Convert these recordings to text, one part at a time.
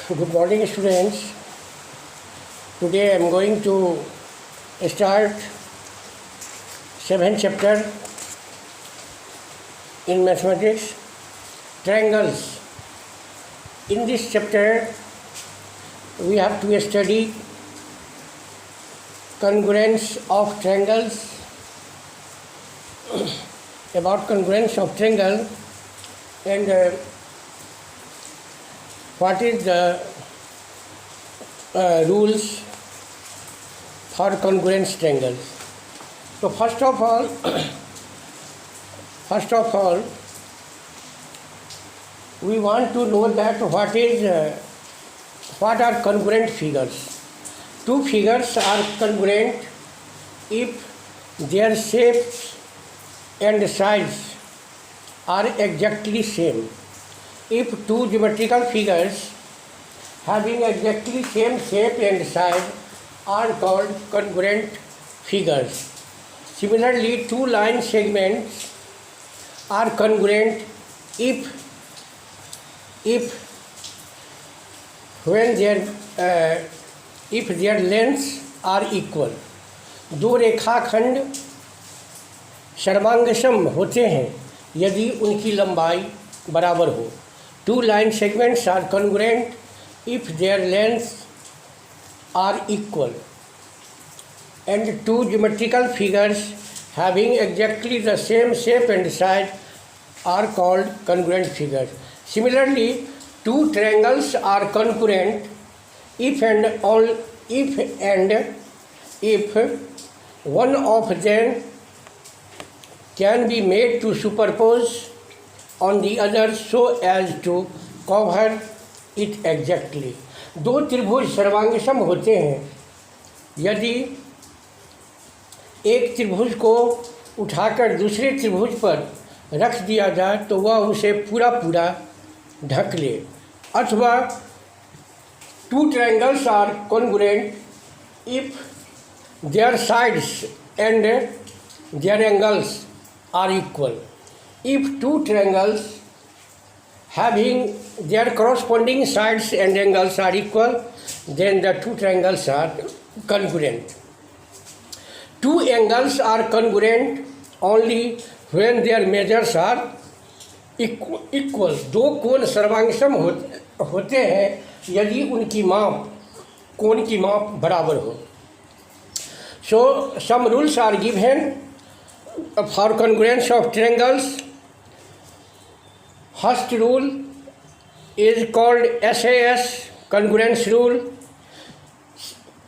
Good morning, students. Today I am going to start 7th chapter in mathematics, triangles. In this chapter, we have to study congruence of triangles. About congruence of triangle and what is the rules for congruence triangles. So first of all, we want to know that what are congruent figures. Two figures are congruent if their shapes and size are exactly same. If two geometrical figures having exactly same shape and size are called congruent figures. Similarly, two line segments are congruent if their lengths are equal. दो रेखाखंड सर्वांगसम होते हैं यदि उनकी लंबाई बराबर हो. Two line segments are congruent if their lengths are equal. And two geometrical figures having exactly the same shape and size are called congruent figures. Similarly, two triangles are congruent if one of them can be made to superpose on the other so as to cover it exactly. दो त्रिभुज सर्वांगसम होते हैं यदि एक त्रिभुज को उठाकर दूसरे त्रिभुज पर रख दिया जाए तो वह उसे पूरा ढक ले. अथवा two triangles are congruent if their sides and their angles are equal. If two triangles having their corresponding sides and angles are equal, then the two triangles are congruent. Two angles are congruent only when their measures are equal. दो कोण सर्वांगसम होते हैं यदि उनकी कोण की माप बराबर हो. So some rules are given for congruence of triangles. First rule is called SAS, congruence rule.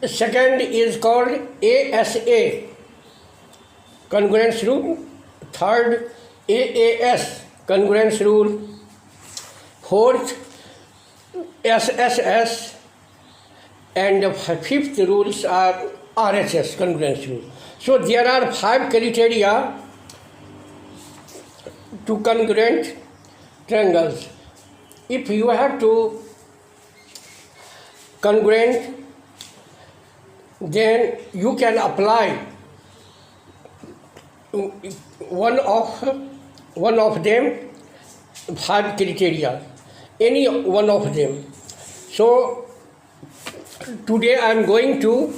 Second is called ASA, congruence rule. Third, AAS, congruence rule. Fourth, SSS. And fifth rules are RHS, congruence rule. So there are 5 criteria to congruent triangles. If you have to congruent, then you can apply one of them 5 criteria, any one of them. So today I am going to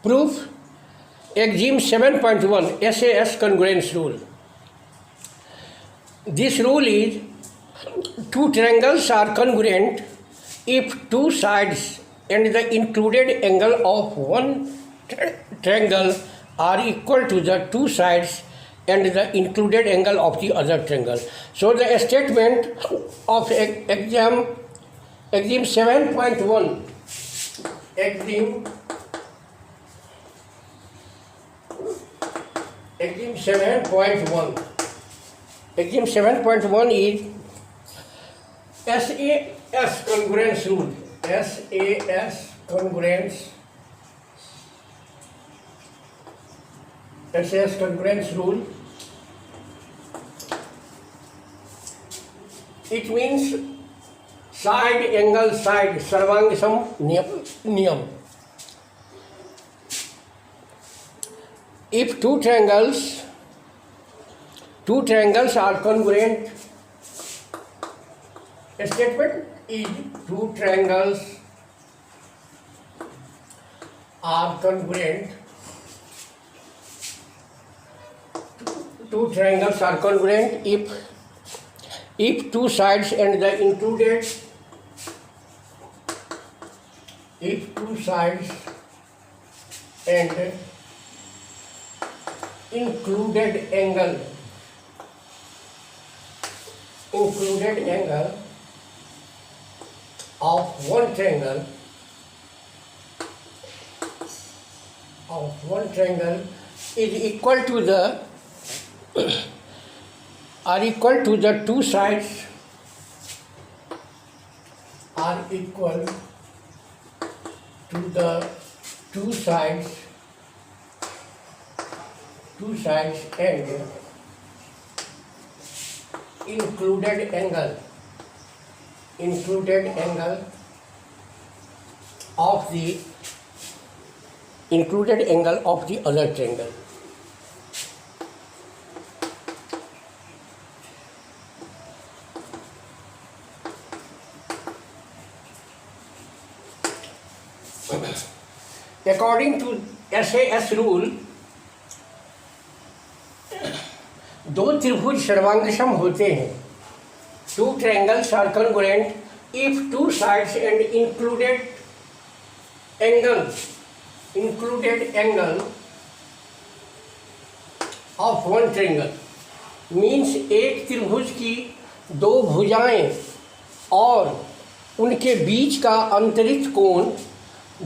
prove Axiom 7.1 SAS congruence rule. This rule is two triangles are congruent if two sides and the included angle of one triangle are equal to the two sides and the included angle of the other triangle. So the statement of Axiom 7.1, Axiom 7.1 is SAS congruence rule. SAS congruence rule. It means side angle side सर्वांगसम नियम. If two triangles are congruent, statement is two triangles are congruent. Two triangles are congruent if two sides and the included if two sides and included angle of one triangle is equal to the are equal to the two sides are equal to the two sides and included angle of the other triangle. According to SAS rule, दो त्रिभुज सर्वांगसम होते हैं. Two triangles are congruent if two sides and included angle of one triangle. Means एक त्रिभुज की दो भुजाएं और उनके बीच का अंतरिक्ष कोण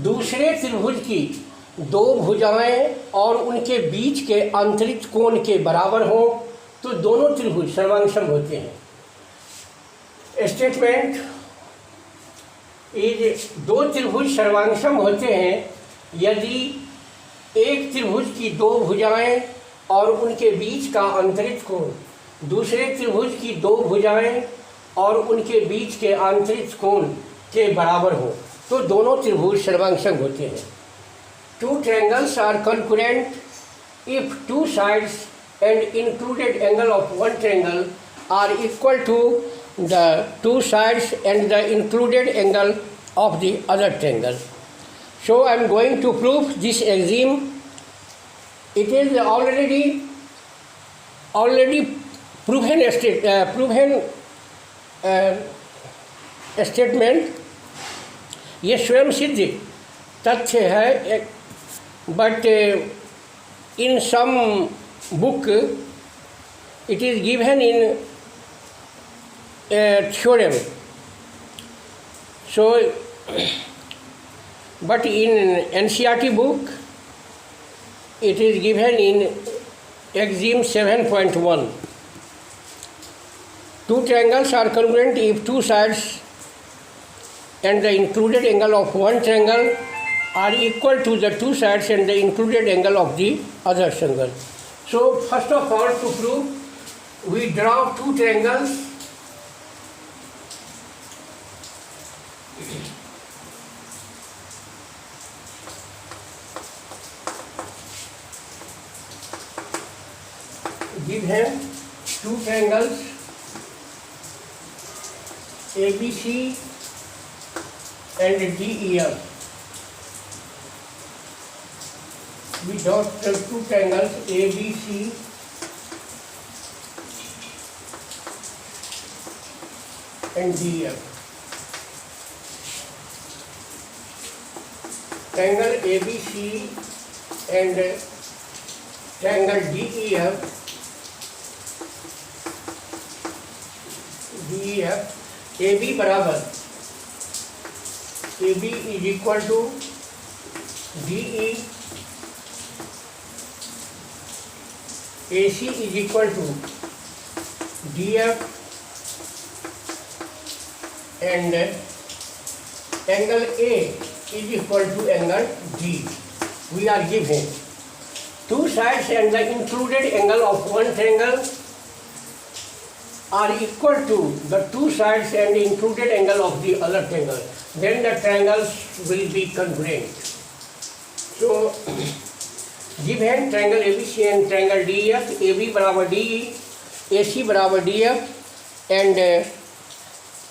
दूसरे त्रिभुज की दो भुजाएं और उनके बीच के अंतरिक्ष कोण के बराबर हो तो दोनों त्रिभुज सर्वांगसम होते हैं. स्टेटमेंट इज दो त्रिभुज सर्वांगसम होते हैं यदि एक त्रिभुज की दो भुजाएं और उनके बीच का अंतरिक्ष कोण दूसरे त्रिभुज की दो भुजाएं और उनके बीच के अंतरिक्ष कोण के बराबर हो तो दोनों त्रिभुज सर्वांगसम होते हैं. Two triangles are congruent if two sides and included angle of one triangle are equal to the two sides and the included angle of the other triangle. So I am going to prove this axiom. It is already proven statement. ये स्वयं सिद्ध तथ्य है, but in some book it is given in a theorem. So, but in NCERT book it is given in axiom 7.1. Two triangles are congruent if two sides and the included angle of one triangle are equal to the two sides and the included angle of the other triangle. So first of all, to prove, we draw two triangles. Give him two triangles ABC and DEF. We draw two triangles ABC and DEF. Triangle ABC and triangle DEF. AB बराबर AB is equal to DE. AC is equal to DF and angle A is equal to angle D. We are given two sides and the included angle of one triangle are equal to the two sides and included angle of the other triangle. Then the triangles will be congruent. So, given triangle ABC and triangle DEF, AB बराबर DE, AC बराबर DF and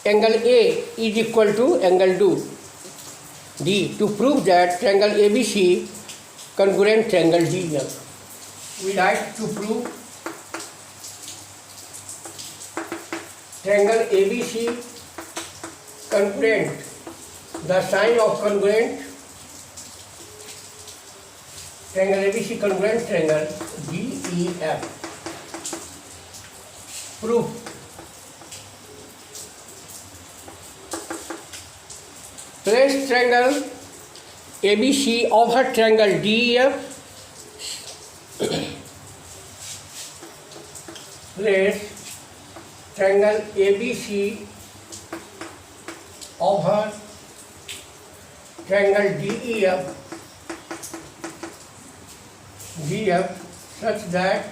angle A is equal to angle D. To prove that triangle ABC congruent triangle DEF, we like to prove triangle ABC congruent. The sign of congruent triangle ABC congruent triangle DEF. Proof. Place triangle ABC over triangle DEF. Place triangle ABC over triangle DEF such that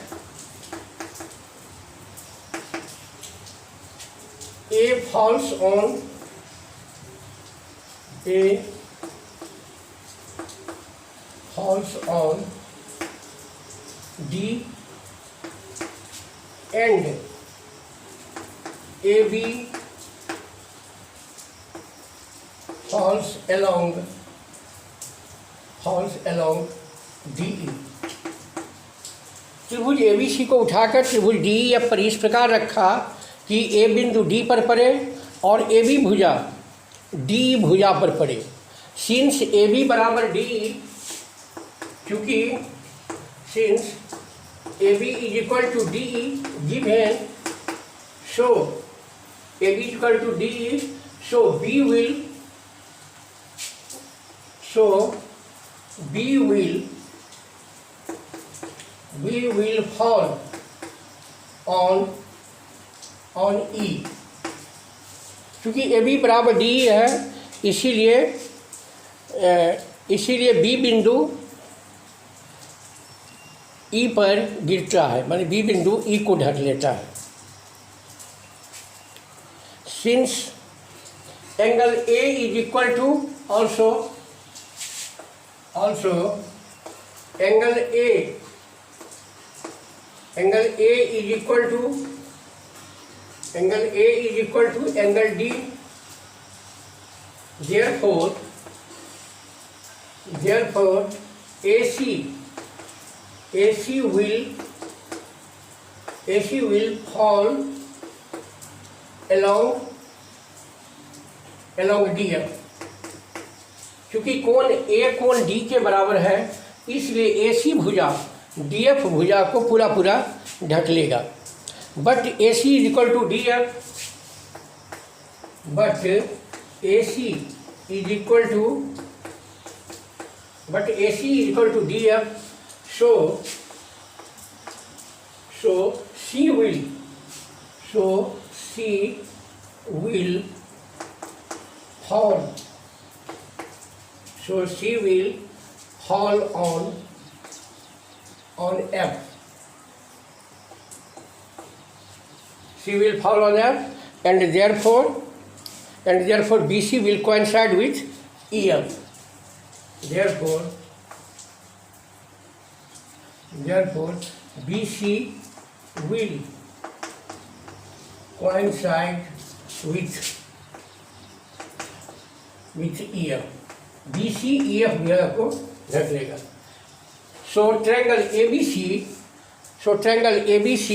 A falls on D and AB falls along DE. त्रिभुज ABC को उठाकर त्रिभुज DEF पर इस प्रकार रखा कि A बिंदु D पर पड़े और AB भुजा DE भुजा पर पड़े। सिंस AB बराबर DE, क्योंकि since AB is equal to DE given, so AB is equal to DE, so B will fall on E। क्योंकि AB बराबर DE है, इसीलिए B बिंदु E पर गिरता है, माने B बिंदु E को ढक लेता है। Since angle A is equal to also angle A is equal to angle D. Therefore AC will fall along DF। क्योंकि कोण A कोण D के बराबर है, इसलिए AC भुजा DF भुजा को पूरा ढक लेगा। But AC is equal to DF, so C will fall on F. C will fall on F, and therefore BC will coincide with EF. Therefore BC will coincide with EF। BC EF जगह को ढक लेगा। So triangle ABC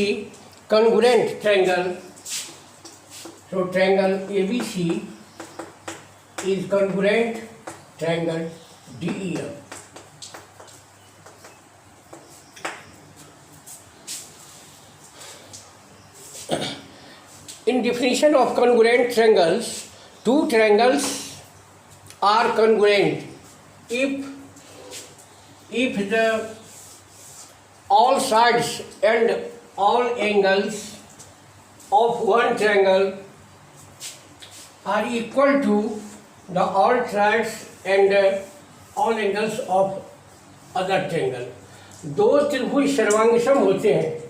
congruent triangle. So triangle ABC is congruent triangle DEF. In definition of congruent triangles, two triangles are congruent if the all sides and all angles of one triangle are equal to the all sides and all angles of other triangle। दो त्रिभुज सर्वांगसम होते हैं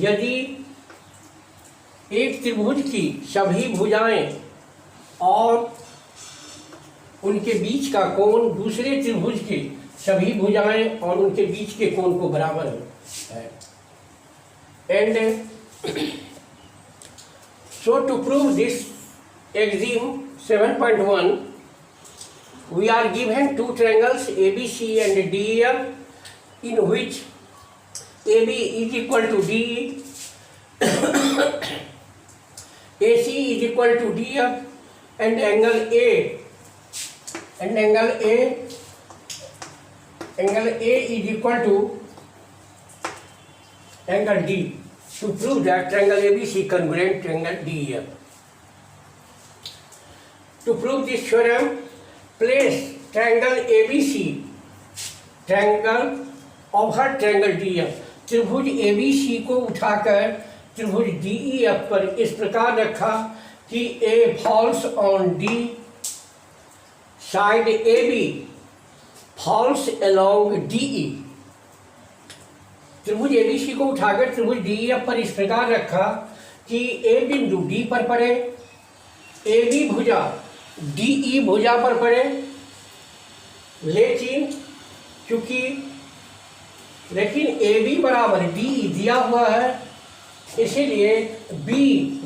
यदि एक त्रिभुज की सभी भुजाएं और उनके बीच का कोण दूसरे त्रिभुज के सभी भुजाएं और उनके बीच के कोण को बराबर है। And so to prove this Exam 7.1, we are given two triangles ABC and DEF, in which AB is equal to DE, AC is equal to DF, and angle A is equal to angle D. To prove that triangle ABC congruent triangle DEF. To prove this theorem, place triangle ABC, triangle over triangle DEF, त्रिभुज ABC को उठाकर त्रिभुज DEF पर इस प्रकार रखा कि A falls on D, side AB falls along DE. त्रिभुज ABC को उठाकर त्रिभुज DEF पर इस प्रकार रखा कि A बिंदु D पर पड़े, AB भुजा DE भुजा पर पड़े, लेकिन AB बराबर DE दिया हुआ है, इसीलिए B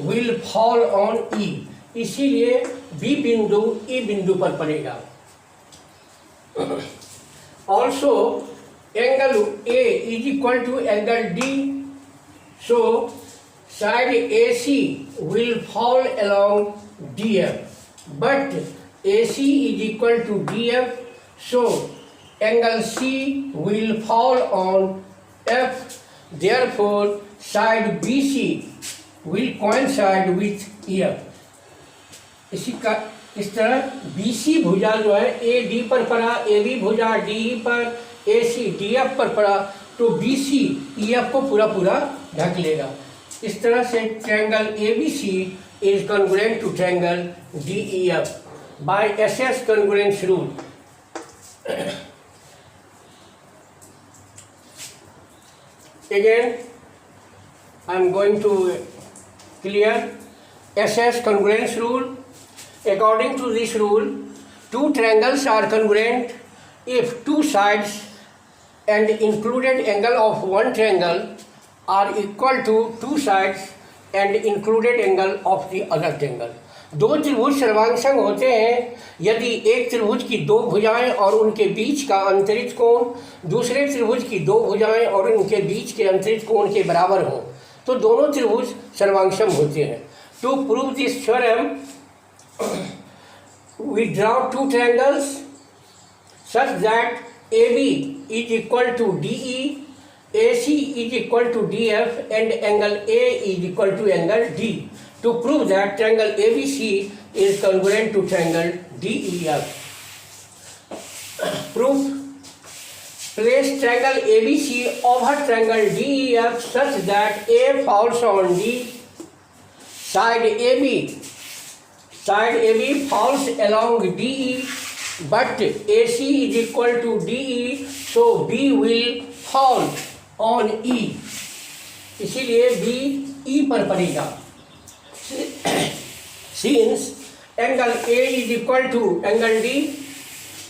will fall on E, इसीलिए B बिंदु E बिंदु पर पड़ेगा. Also angle A is equal to angle D, so side AC will fall along DF, but AC is equal to DF, so angle C will fall on F, therefore side BC will coincide with EF. इस तरह BC भुजा जो है AD पर पड़ा, AB भुजा DE पर, AC DF पर पड़ा, तो BC EF को पूरा ढक लेगा. इस तरह से triangle ABC is congruent to triangle DEF by SS congruence rule. Again, I am going to clear SS congruence rule. According to this rule, two triangles are congruent if two sides and included angle of one triangle are equal to two sides and included angle of the other triangle. दो त्रिभुज सर्वांगसम होते हैं यदि एक त्रिभुज की दो भुजाएं और उनके बीच का अंतरित कोण दूसरे त्रिभुज की दो भुजाएं और उनके बीच के अंतरित कोण के बराबर हो, तो दोनों त्रिभुज सर्वांगसम होते हैं. To prove this theorem, we draw two triangles such that AB is equal to DE, AC is equal to DF, and angle A is equal to angle D. To prove that triangle ABC is congruent to triangle DEF. Proof: place triangle ABC over triangle DEF such that A falls on D, side AB falls along DE, but AC is equal to DE, so B will fall on E. इसीलिए B E पर पड़ेगा. Since angle A is equal to angle D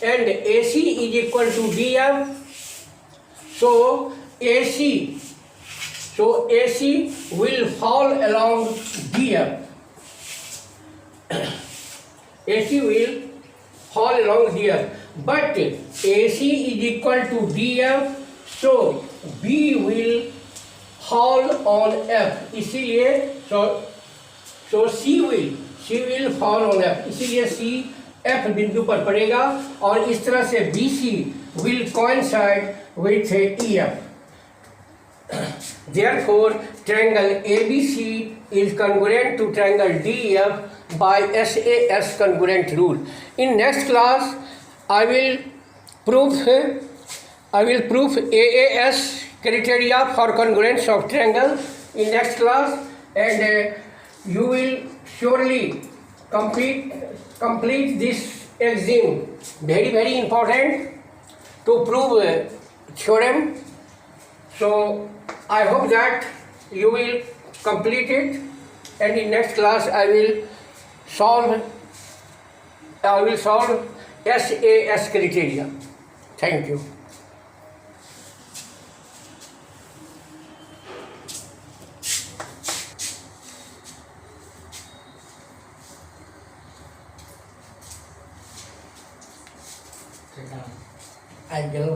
and AC is equal to DF, so AC will fall along DF. AC will fall along DF, but AC is equal to DF, so B will fall on F. इसीलिए so C will fall on F, इसीलिए C F बिंदु पर पड़ेगा और इस तरह से BC will coincide with EF. Therefore, triangle ABC is congruent to triangle DEF by SAS congruent rule. In next class, I will prove AAS criteria for congruence of triangle in next class, and you will surely complete this exam. Very important to prove theorem. So I hope that you will complete it, and in next class I will solve SAS criteria. Thank you. आबि गेलहुँ